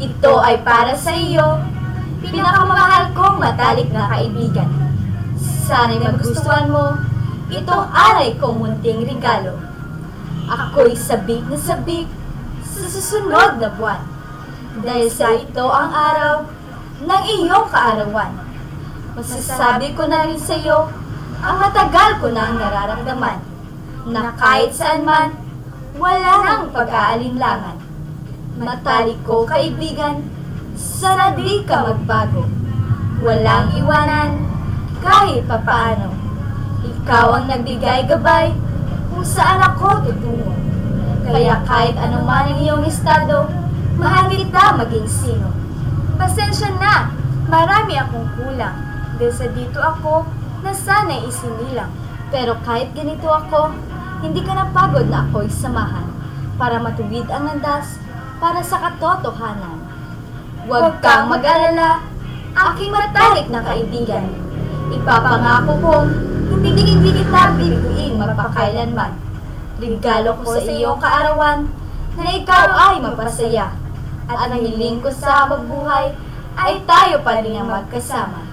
Ito ay para sa iyo, pinakamahal kong matalik na kaibigan. Sana'y magustuhan mo itong alay kong munting regalo. Ako'y sabik na sabik sa susunod na buwan, dahil sa ito ang araw ng iyong kaarawan. Masasabi ko na rin sa iyo ang matagal ko nang nararamdaman, na kahit saan man, wala nang pag-aalinlangan. Matalik ko kaibigan, sana di ka magbago. Walang iwanan, kahit papaano. Ikaw ang nagbigay gabay kung saan ako tutungo. Kaya kahit anuman ang iyong estado, mahal kita maging sino. Pasensya na, marami akong kulang, dahil sa dito ako na sana'y isinilang. Pero kahit ganito ako, hindi ka napagod na ako'y samahan para matuwid ang landas para sa katotohanan. Huwag kang mag-alala, aking matalik na kaibigan. Ipapangako kong hindi kita bibiguin magpakailanman. Regalo ko sa iyo kaarawan na ikaw ay mapasaya. At ang hiling ko sa habang buhay ay tayo pa rin ang magkasama.